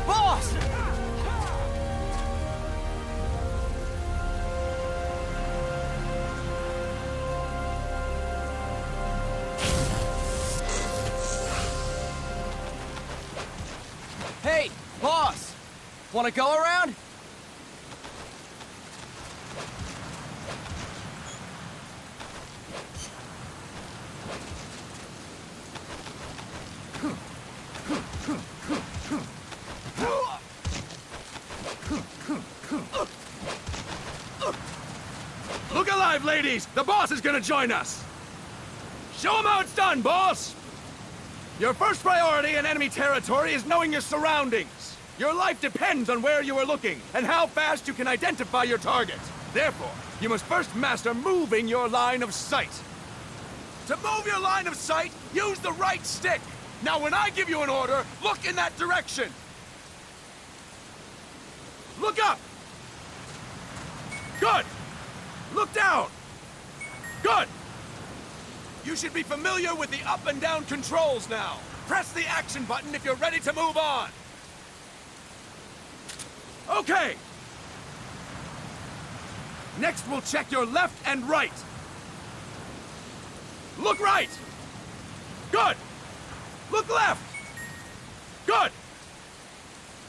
Boss! Hey, boss! Wanna go around? Look alive, ladies! The boss is gonna join us! Show him how it's done, boss! Your first priority in enemy territory is knowing your surroundings. Your life depends on where you are looking and how fast you can identify your target. Therefore, you must first master moving your line of sight. To move your line of sight, use the right stick. Now, when I give you an order, look in that direction. Look up! Good! Look down! Good! You should be familiar with the up and down controls now. Press the action button if you're ready to move on. Okay! Next, we'll check your left and right. Look right! Good! Look left! Good!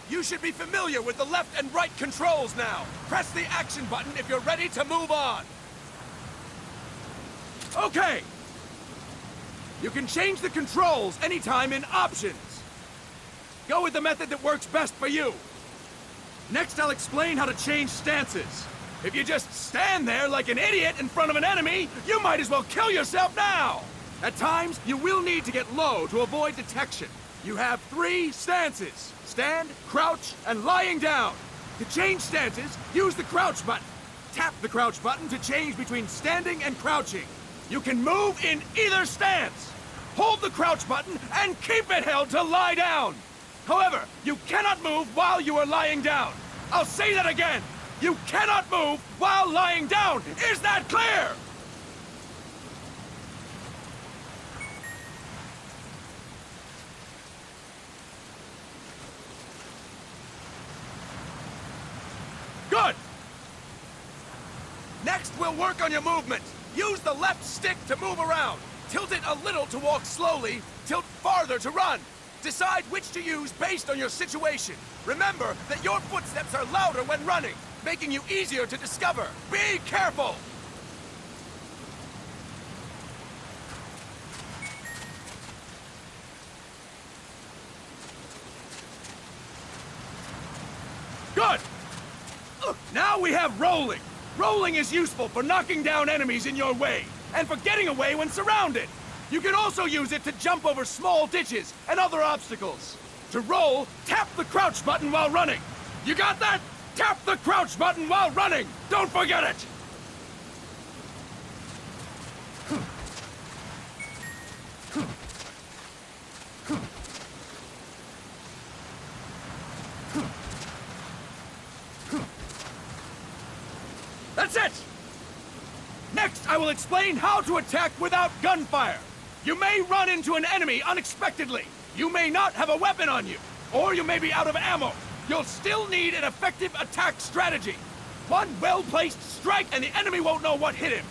You should be familiar with the left and right controls now. Press the action button if you're ready to move on. Okay! You can change the controls anytime in Options. Go with the method that works best for you. Next, I'll explain how to change stances. If you just stand there like an idiot in front of an enemy, you might as well kill yourself now! At times, you will need to get low to avoid detection. You have 3 stances: stand, crouch, and lying down. To change stances, use the crouch button. Tap the crouch button to change between standing and crouching. You can move in either stance. Hold the crouch button and keep it held to lie down. However, you cannot move while you are lying down. I'll say that again. You cannot move while lying down. Is that clear? Good! Next, we'll work on your movement. Use the left stick to move around. Tilt it a little to walk slowly, tilt farther to run. Decide which to use based on your situation. Remember that your footsteps are louder when running, making you easier to discover. Be careful! Good! Now we have rolling. Rolling is useful for knocking down enemies in your way, and for getting away when surrounded. You can also use it to jump over small ditches and other obstacles. To roll, tap the crouch button while running. You got that? Tap the crouch button while running! Don't forget it! That's it! Next, I will explain how to attack without gunfire. You may run into an enemy unexpectedly. You may not have a weapon on you, or you may be out of ammo. You'll still need an effective attack strategy. One well-placed strike and the enemy won't know what hit him.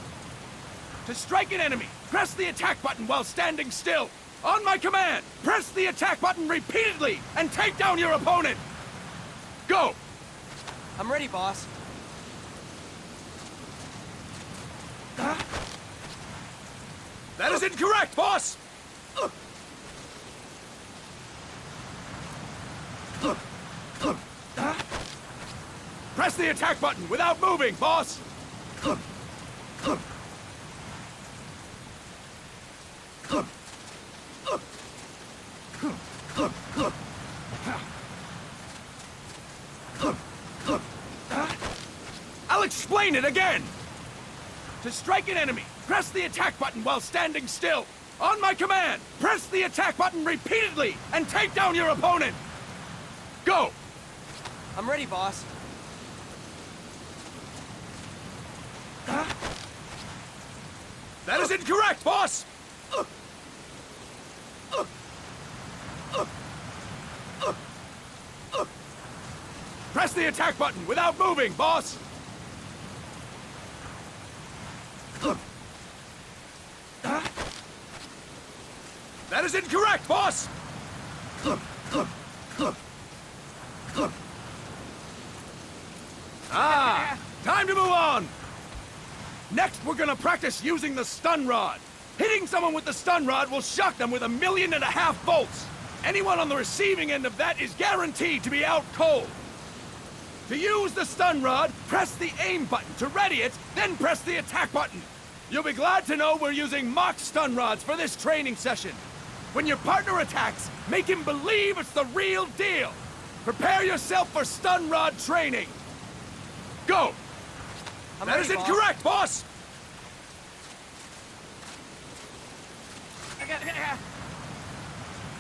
To strike an enemy, press the attack button while standing still. On my command, press the attack button repeatedly and take down your opponent. Go! I'm ready, boss. That is incorrect, boss! Press the attack button without moving, boss! I'll explain it again! To strike an enemy, press the attack button while standing still. On my command, press the attack button repeatedly and take down your opponent. Go! I'm ready, boss. That is incorrect, boss! Press the attack button without moving, boss! That is incorrect, boss! Ah! Time to move on! Next, we're gonna practice using the stun rod. Hitting someone with the stun rod will shock them with 1.5 million volts. Anyone on the receiving end of that is guaranteed to be out cold. To use the stun rod, press the aim button to ready it, then press the attack button. You'll be glad to know we're using mock stun rods for this training session. When your partner attacks, make him believe it's the real deal. Prepare yourself for stun rod training. Go! That is incorrect, boss!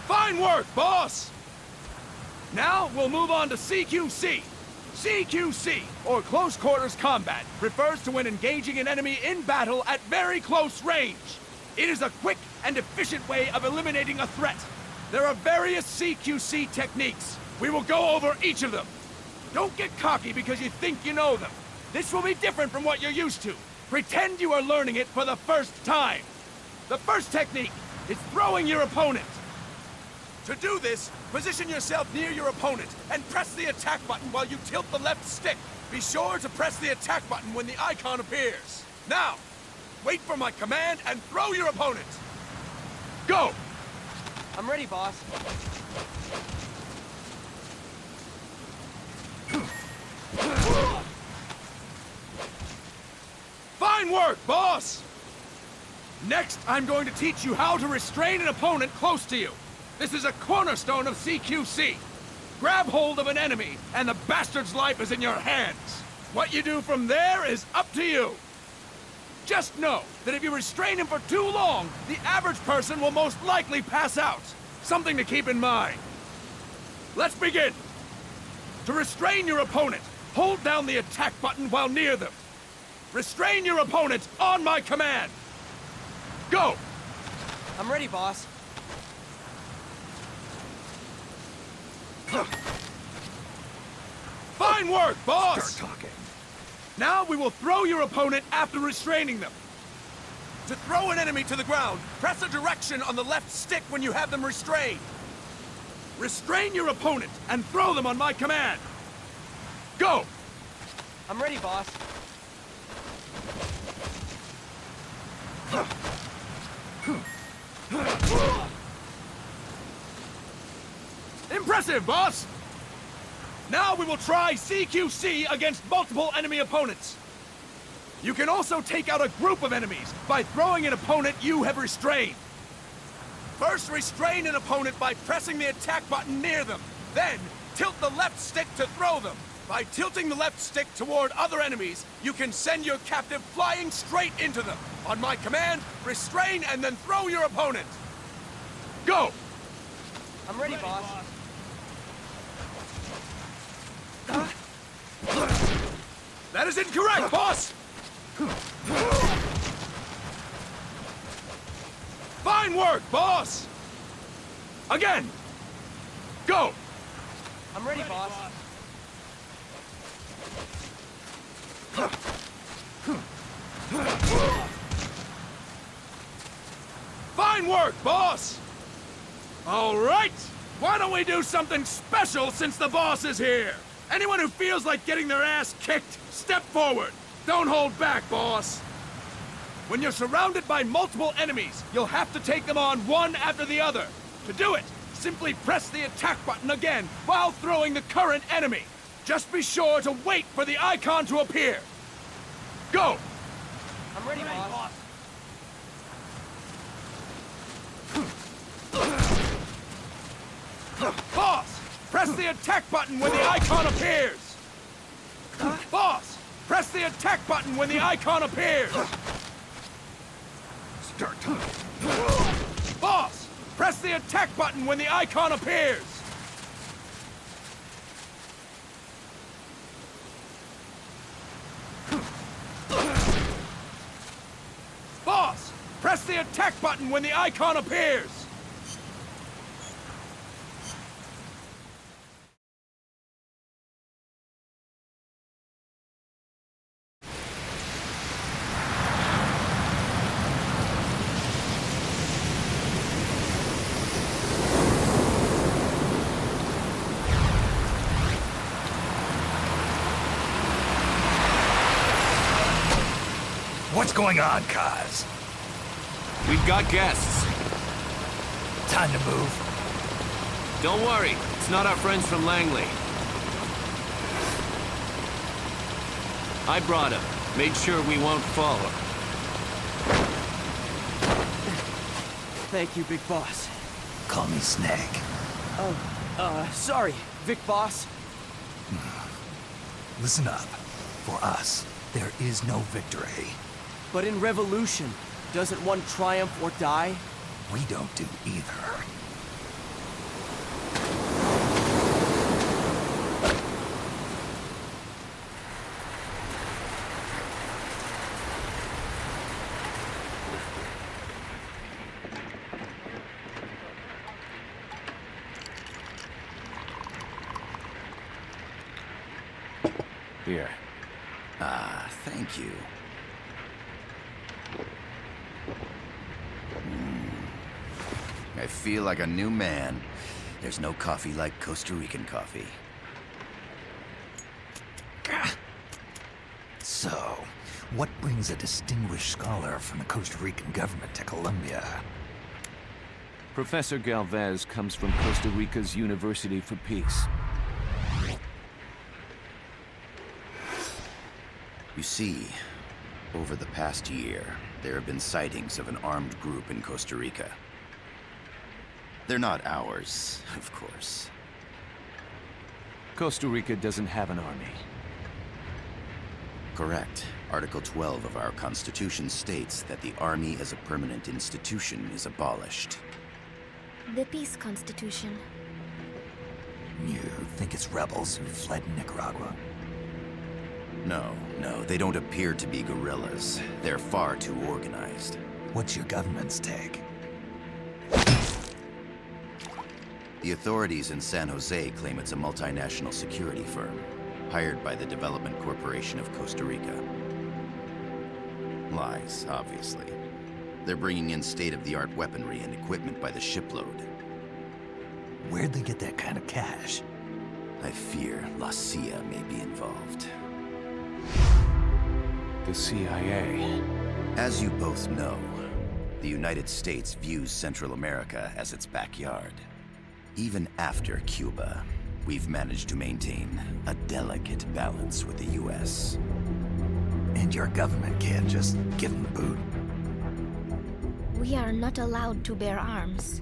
Fine work, boss! Now, we'll move on to CQC. CQC, or Close Quarters Combat, refers to when engaging an enemy in battle at very close range. It is a quick and efficient way of eliminating a threat. There are various CQC techniques. We will go over each of them. Don't get cocky because you think you know them. This will be different from what you're used to. Pretend you are learning it for the first time. The first technique is throwing your opponent. To do this, position yourself near your opponent and press the attack button while you tilt the left stick. Be sure to press the attack button when the icon appears. Now, wait for my command and throw your opponent. Go! I'm ready, boss. Fine work, boss! Next, I'm going to teach you how to restrain an opponent close to you. This is a cornerstone of CQC. Grab hold of an enemy, and the bastard's life is in your hands. What you do from there is up to you. Just know that if you restrain him for too long, the average person will most likely pass out. Something to keep in mind. Let's begin. To restrain your opponent, hold down the attack button while near them. Restrain your opponent on my command. Go! I'm ready, boss. Fine work, boss! Start talking. Now we will throw your opponent after restraining them. To throw an enemy to the ground, press a direction on the left stick when you have them restrained. Restrain your opponent and throw them on my command. Go! I'm ready, boss. Impressive, boss! Now we will try CQC against multiple enemy opponents. You can also take out a group of enemies by throwing an opponent you have restrained. First, restrain an opponent by pressing the attack button near them. Then, tilt the left stick to throw them. By tilting the left stick toward other enemies, you can send your captive flying straight into them. On my command, restrain and then throw your opponent. Go! I'm ready, boss. That is incorrect, boss! Fine work, boss! Again! Go! I'm ready, boss. Fine work, boss! All right! Why don't we do something special since the boss is here? Anyone who feels like getting their ass kicked, step forward. Don't hold back, boss. When you're surrounded by multiple enemies, you'll have to take them on one after the other. To do it, simply press the attack button again while throwing the current enemy. Just be sure to wait for the icon to appear. Go! I'm ready, boss. Boss, press the attack button when the icon appears. Boss, press the attack button when the icon appears. Boss! Press the attack button when the icon appears! Boss! Press the attack button when the icon appears! What's going on, Kaz? We've got guests. Time to move. Don't worry, it's not our friends from Langley. I brought him. Made sure we won't fall. Thank you, Big Boss. Call me Snake. Sorry, Vic Boss. Listen up. For us, there is no victory. But in Revolution, doesn't one triumph or die? We don't do either. Here. Ah, thank you. I feel like a new man. There's no coffee like Costa Rican coffee. So, what brings a distinguished scholar from the Costa Rican government to Colombia? Professor Galvez comes from Costa Rica's University for Peace. You see, over the past year, there have been sightings of an armed group in Costa Rica. They're not ours, of course. Costa Rica doesn't have an army. Correct. Article 12 of our Constitution states that the Army as a permanent institution is abolished. The Peace Constitution. You think it's rebels who fled Nicaragua? No, they don't appear to be guerrillas. They're far too organized. What's your government's take? The authorities in San Jose claim it's a multinational security firm, hired by the Development Corporation of Costa Rica. Lies, obviously. They're bringing in state-of-the-art weaponry and equipment by the shipload. Where'd they get that kind of cash? I fear La CIA may be involved. The CIA. As you both know, the United States views Central America as its backyard. Even after Cuba, we've managed to maintain a delicate balance with the US. And your government can't just give them the boot? We are not allowed to bear arms.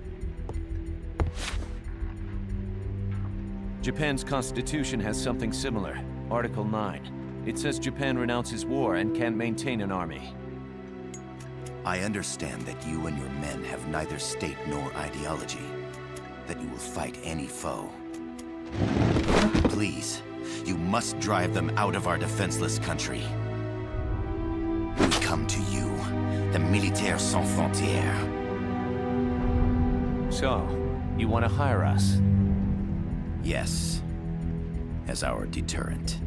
Japan's constitution has something similar. Article 9. It says Japan renounces war and can't maintain an army. I understand that you and your men have neither state nor ideology. That you will fight any foe. Please, you must drive them out of our defenseless country. We come to you, the Militaires Sans Frontières. So, you want to hire us? Yes, as our deterrent.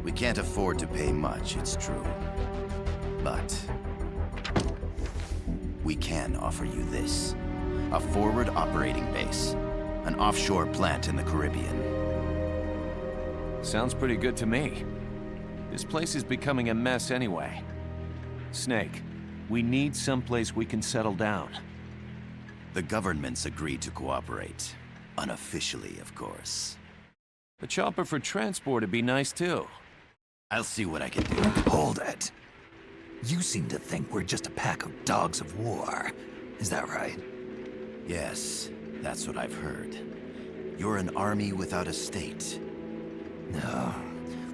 We can't afford to pay much, it's true. But we can offer you this. A forward operating base. An offshore plant in the Caribbean. Sounds pretty good to me. This place is becoming a mess anyway. Snake, we need someplace we can settle down. The government's agreed to cooperate. Unofficially, of course. A chopper for transport would be nice too. I'll see what I can do. Hold it. You seem to think we're just a pack of dogs of war. Is that right? Yes, that's what I've heard. You're an army without a state. No,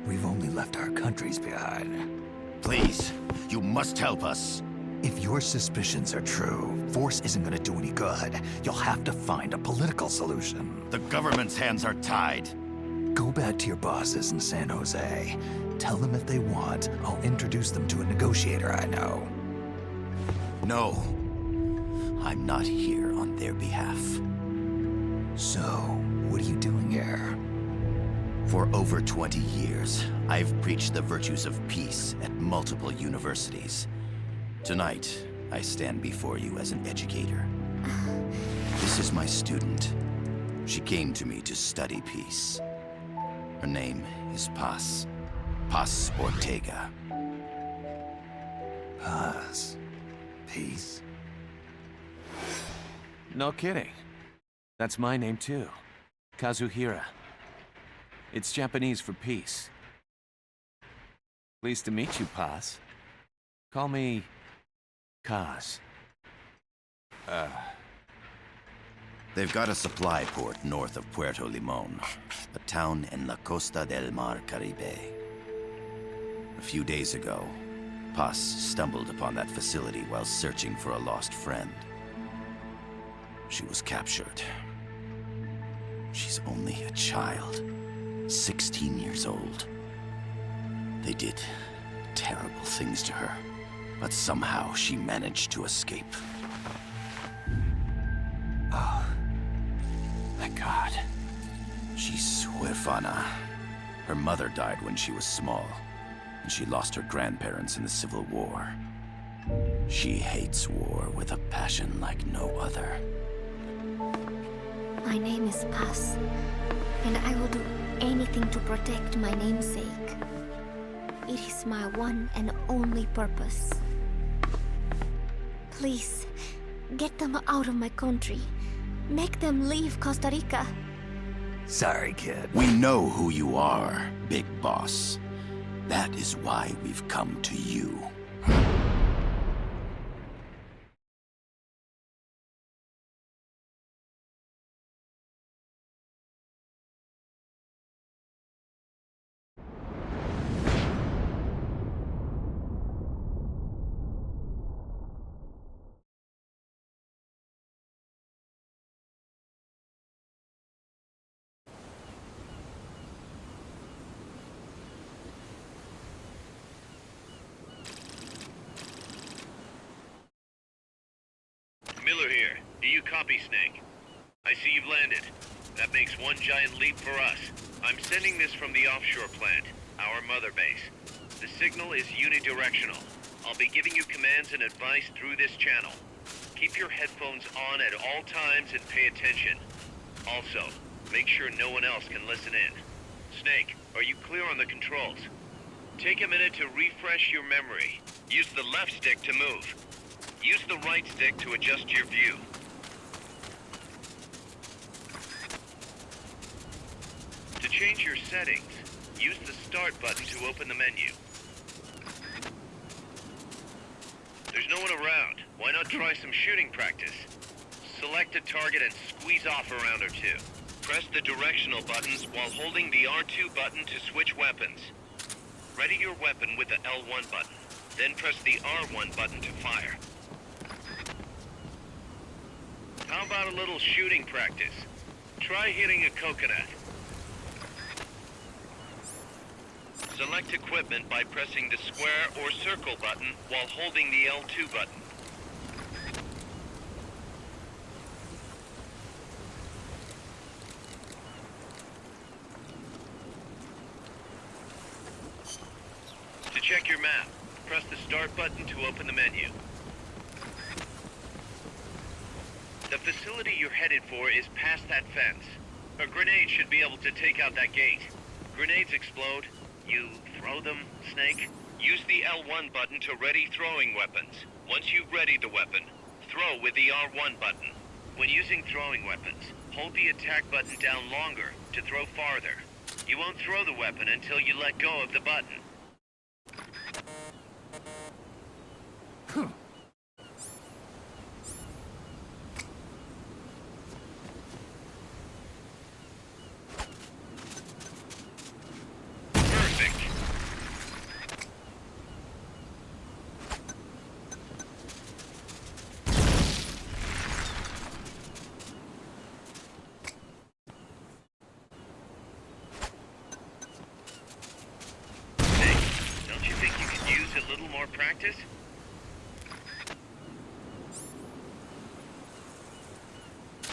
we've only left our countries behind. Please, you must help us. If your suspicions are true, force isn't gonna do any good. You'll have to find a political solution. The government's hands are tied. Go back to your bosses in San Jose. Tell them if they want, I'll introduce them to a negotiator I know. No. I'm not here on their behalf. So, what are you doing here? For over 20 years, I've preached the virtues of peace at multiple universities. Tonight, I stand before you as an educator. This is my student. She came to me to study peace. Her name is Paz. Paz Ortega. Paz. Peace. No kidding. That's my name too. Kazuhira. It's Japanese for peace. Pleased to meet you, Paz. Call me Kaz. They've got a supply port north of Puerto Limon, a town in la Costa del Mar Caribe. A few days ago, Paz stumbled upon that facility while searching for a lost friend. She was captured. She's only a child, 16 years old. They did terrible things to her, but somehow she managed to escape. Oh, thank God. She's huérfana. Her mother died when she was small, and she lost her grandparents in the Civil War. She hates war with a passion like no other. My name is Paz, and I will do anything to protect my namesake. It is my one and only purpose. Please, get them out of my country. Make them leave Costa Rica. Sorry, kid. We know who you are, Big Boss. That is why we've come to you. Miller here. Do you copy, Snake? I see you've landed. That makes one giant leap for us. I'm sending this from the offshore plant, our mother base. The signal is unidirectional. I'll be giving you commands and advice through this channel. Keep your headphones on at all times and pay attention. Also, make sure no one else can listen in. Snake, are you clear on the controls? Take a minute to refresh your memory. Use the left stick to move. Use the right stick to adjust your view. To change your settings, use the Start button to open the menu. There's no one around. Why not try some shooting practice? Select a target and squeeze off a round or two. Press the directional buttons while holding the R2 button to switch weapons. Ready your weapon with the L1 button. Then press the R1 button to fire. How about a little shooting practice? Try hitting a coconut. Select equipment by pressing the square or circle button while holding the L2 button. To check your map, press the Start button to open the menu. The facility you're headed for is past that fence. A grenade should be able to take out that gate. Grenades explode. You throw them, Snake? Use the L1 button to ready throwing weapons. Once you've readied the weapon, throw with the R1 button. When using throwing weapons, hold the attack button down longer to throw farther. You won't throw the weapon until you let go of the button. Think you could use a little more practice?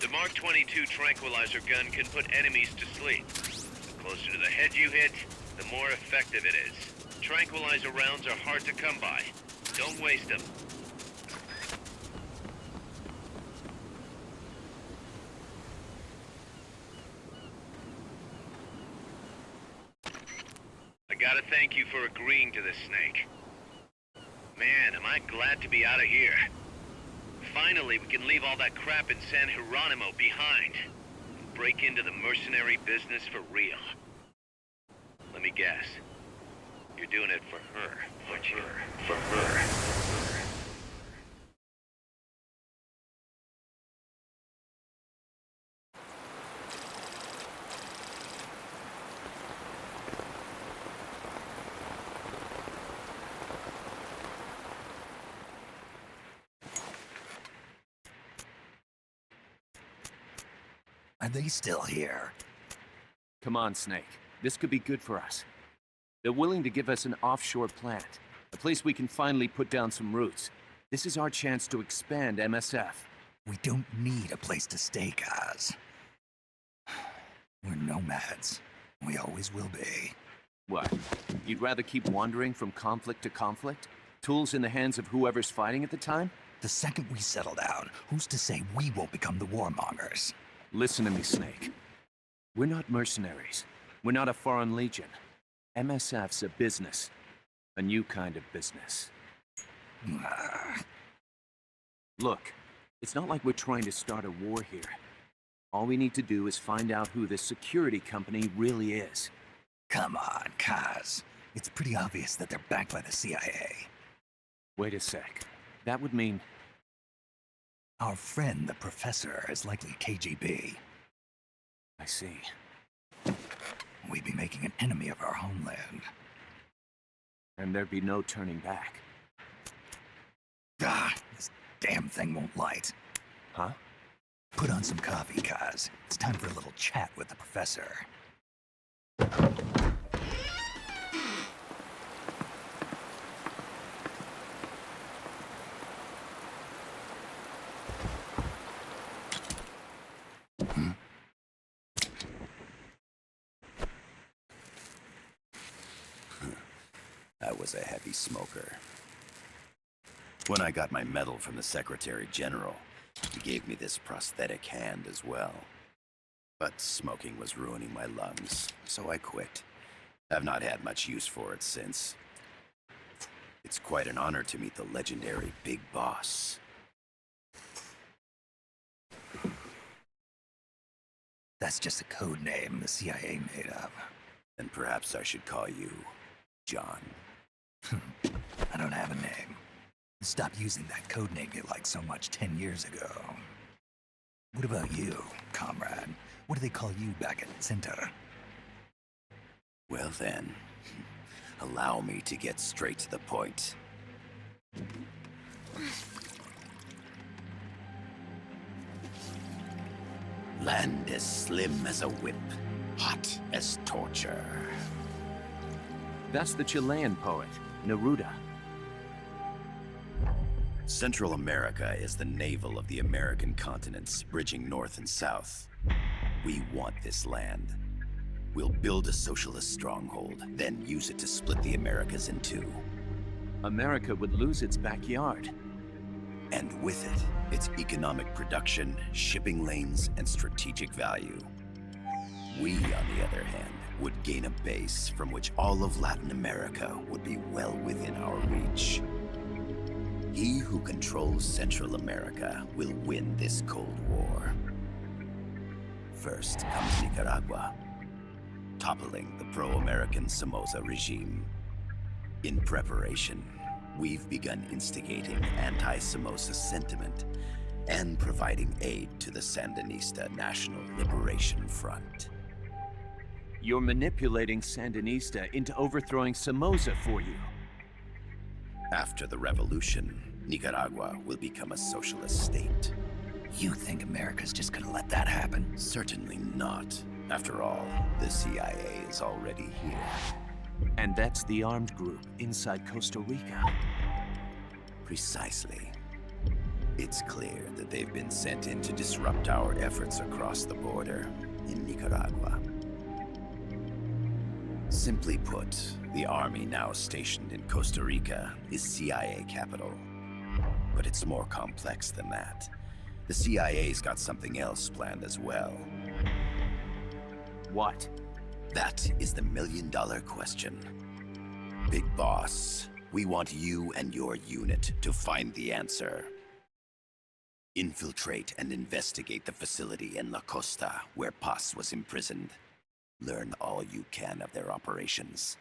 The Mark 22 tranquilizer gun can put enemies to sleep. The closer to the head you hit, the more effective it is. Tranquilizer rounds are hard to come by. Don't waste them. I gotta thank you for agreeing to this, Snake. Man, am I glad to be out of here. Finally, we can leave all that crap in San Geronimo behind. And break into the mercenary business for real. Let me guess. You're doing it for her, aren't you? For her. Are they still here? Come on, Snake. This could be good for us. They're willing to give us an offshore plant, a place we can finally put down some roots. This is our chance to expand MSF. We don't need a place to stay, guys. We're nomads. We always will be. What? You'd rather keep wandering from conflict to conflict? Tools in the hands of whoever's fighting at the time? The second we settle down, who's to say we won't become the warmongers? Listen to me, Snake. We're not mercenaries. We're not a foreign legion. MSF's a business. A new kind of business. Look, it's not like we're trying to start a war here. All we need to do is find out who this security company really is. Come on, Kaz. It's pretty obvious that they're backed by the CIA. Wait a sec. That would mean... Our friend, the professor, is likely KGB. I see. We'd be making an enemy of our homeland. And there'd be no turning back. This damn thing won't light. Huh? Put on some coffee, Kaz. It's time for a little chat with the professor. I was a heavy smoker. When I got my medal from the Secretary General, he gave me this prosthetic hand as well. But smoking was ruining my lungs, so I quit. I've not had much use for it since. It's quite an honor to meet the legendary Big Boss. That's just a code name the CIA made up. And perhaps I should call you John. I don't have a name. Stop using that code name you liked so much 10 years ago. What about you, comrade? What do they call you back at Center? Well then, allow me to get straight to the point. Land as slim as a whip, hot as torture. That's the Chilean poet, Neruda. Central America is the navel of the American continents, bridging north and south. We want this land. We'll build a socialist stronghold, then use it to split the Americas in two. America would lose its backyard. And with it, its economic production, shipping lanes, and strategic value. We, on the other hand, would gain a base from which all of Latin America would be well within our reach. He who controls Central America will win this Cold War. First comes Nicaragua, toppling the pro-American Somoza regime. In preparation, we've begun instigating anti-Somoza sentiment and providing aid to the Sandinista National Liberation Front. You're manipulating Sandinista into overthrowing Somoza for you. After the revolution, Nicaragua will become a socialist state. You think America's just gonna let that happen? Certainly not. After all, the CIA is already here. And that's the armed group inside Costa Rica. Precisely. It's clear that they've been sent in to disrupt our efforts across the border in Nicaragua. Simply put, the army now stationed in Costa Rica is CIA capital. But it's more complex than that. The CIA's got something else planned as well. What? That is the million-dollar question. Big Boss, we want you and your unit to find the answer. Infiltrate and investigate the facility in La Costa where Paz was imprisoned. Learn all you can of their operations.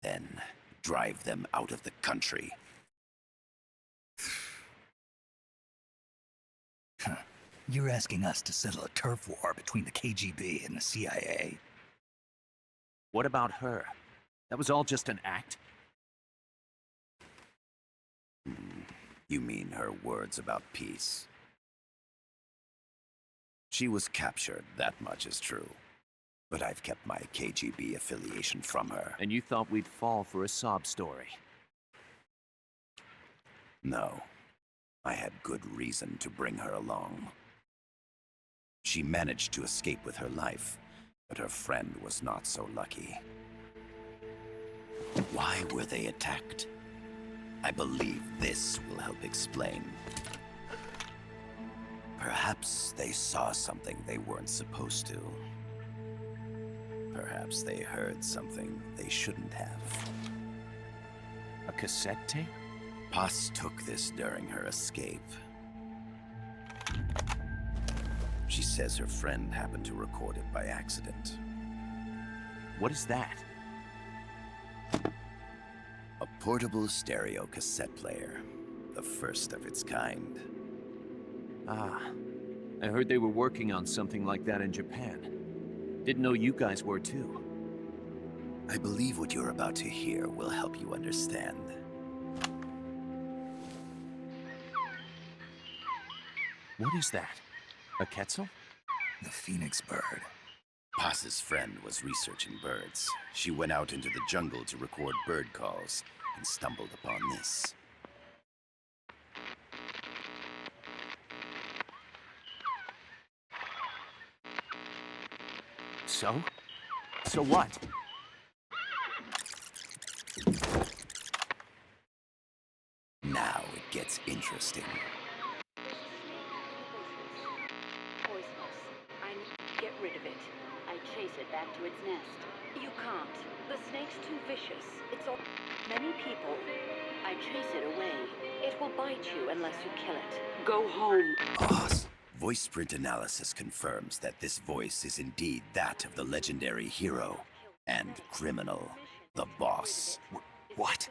Then, drive them out of the country. You're asking us to settle a turf war between the KGB and the CIA? What about her? That was all just an act? You mean her words about peace? She was captured, that much is true. But I've kept my KGB affiliation from her. And you thought we'd fall for a sob story? No. I had good reason to bring her along. She managed to escape with her life, but her friend was not so lucky. Why were they attacked? I believe this will help explain. Perhaps they saw something they weren't supposed to. Perhaps they heard something they shouldn't have. A cassette tape? Paz took this during her escape. She says her friend happened to record it by accident. What is that? A portable stereo cassette player. The first of its kind. Ah, I heard they were working on something like that in Japan. Didn't know you guys were too. I believe what you're about to hear will help you understand. What is that? A Quetzal? The phoenix bird. Paz's friend was researching birds. She went out into the jungle to record bird calls and stumbled upon this. So? So what? Now it gets interesting. Poisonous. I need to get rid of it. I chase it back to its nest. You can't. The snake's too vicious. It's all many people. I chase it away. It will bite you unless you kill it. Go home. Boss. Voice print analysis confirms that this voice is indeed that of the legendary hero and criminal, the boss. What?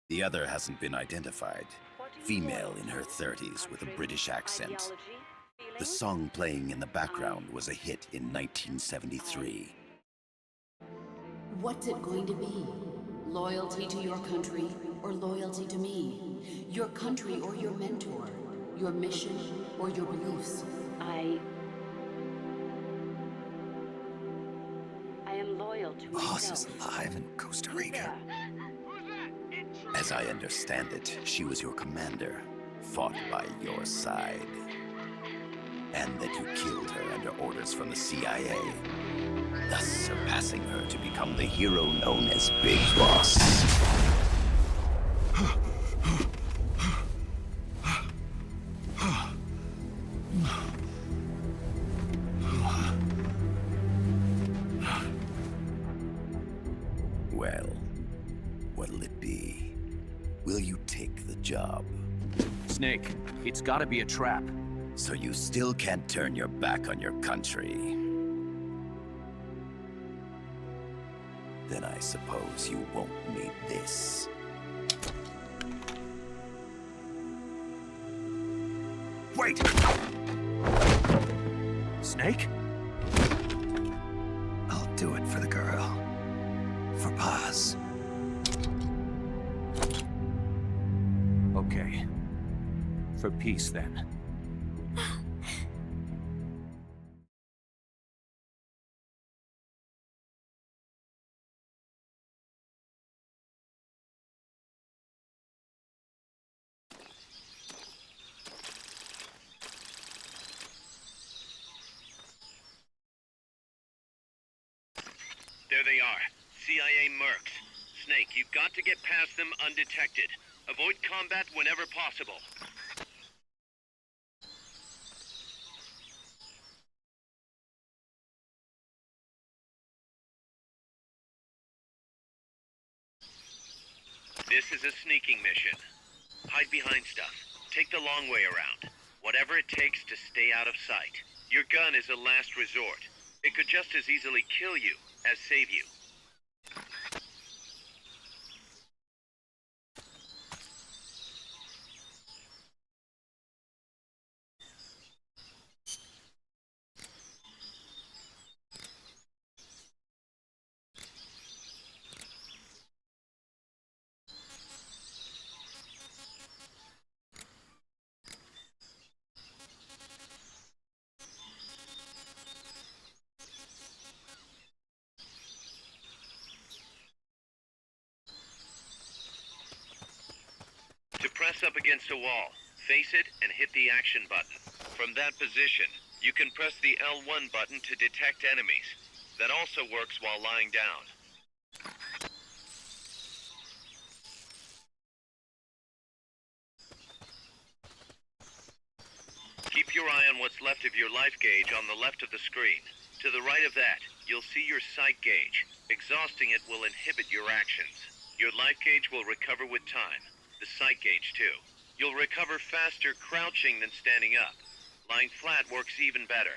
The other hasn't been identified. Female in her 30s with a British accent. The song playing in the background was a hit in 1973. What's it going to be? Loyalty to your country or loyalty to me? Your country or your mentor? Your mission or your beliefs? I am loyal to Boss is myself. alive in Costa Rica. As I understand it, she was your commander, fought by your side. And that you killed her under orders from the CIA, thus surpassing her to become the hero known as Big Boss. Well, what'll it be? Will you take the job? Snake, it's gotta be a trap. So you still can't turn your back on your country? Then I suppose you won't need this. Wait! Snake? I'll do it for the girl. For Paz. Okay. For peace, then. There they are. CIA mercs. Snake, you've got to get past them undetected. Avoid combat whenever possible. This is a sneaking mission. Hide behind stuff. Take the long way around. Whatever it takes to stay out of sight. Your gun is a last resort. It could just as easily kill you as save you. To press up against a wall, face it and hit the action button. From that position, you can press the L1 button to detect enemies. That also works while lying down. Keep your eye on what's left of your life gauge on the left of the screen. To the right of that, you'll see your sight gauge. Exhausting it will inhibit your actions. Your life gauge will recover with time. The sight gauge, too. You'll recover faster crouching than standing up. Lying flat works even better.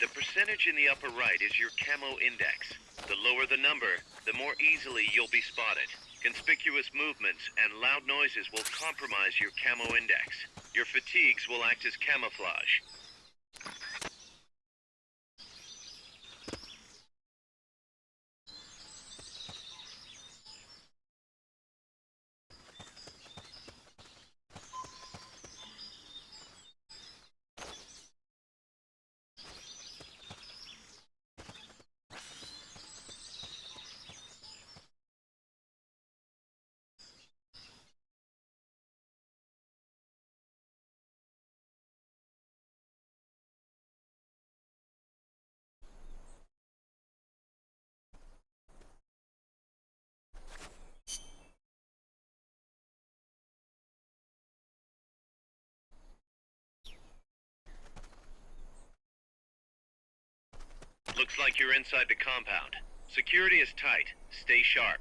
The percentage in the upper right is your camo index. The lower the number, the more easily you'll be spotted. Conspicuous movements and loud noises will compromise your camo index. Your fatigues will act as camouflage. Looks like you're inside the compound. Security is tight. Stay sharp.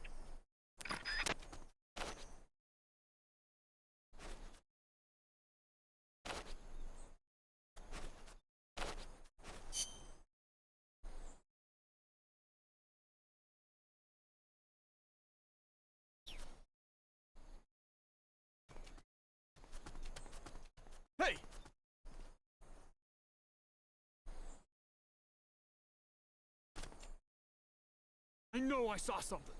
Hey! I know I saw something.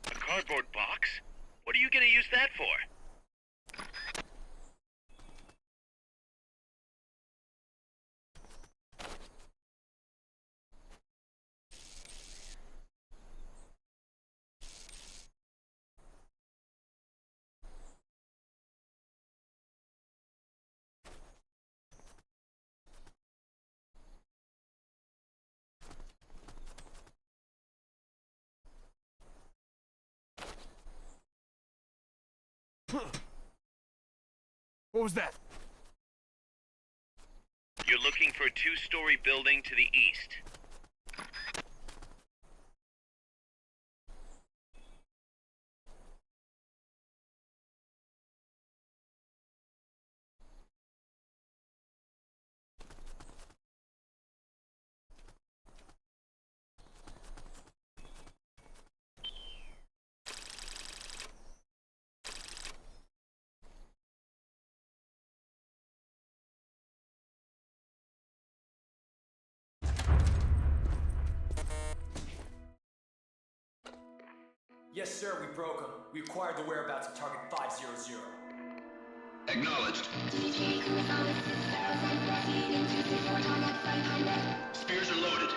A cardboard box? What are you gonna use that for? What was that? You're looking for a two-story building to the east. Yes, sir, we broke him. We acquired the whereabouts of target 500. Acknowledged. Spears are loaded.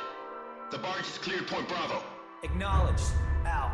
The barge is cleared Point Bravo. Acknowledged. Out.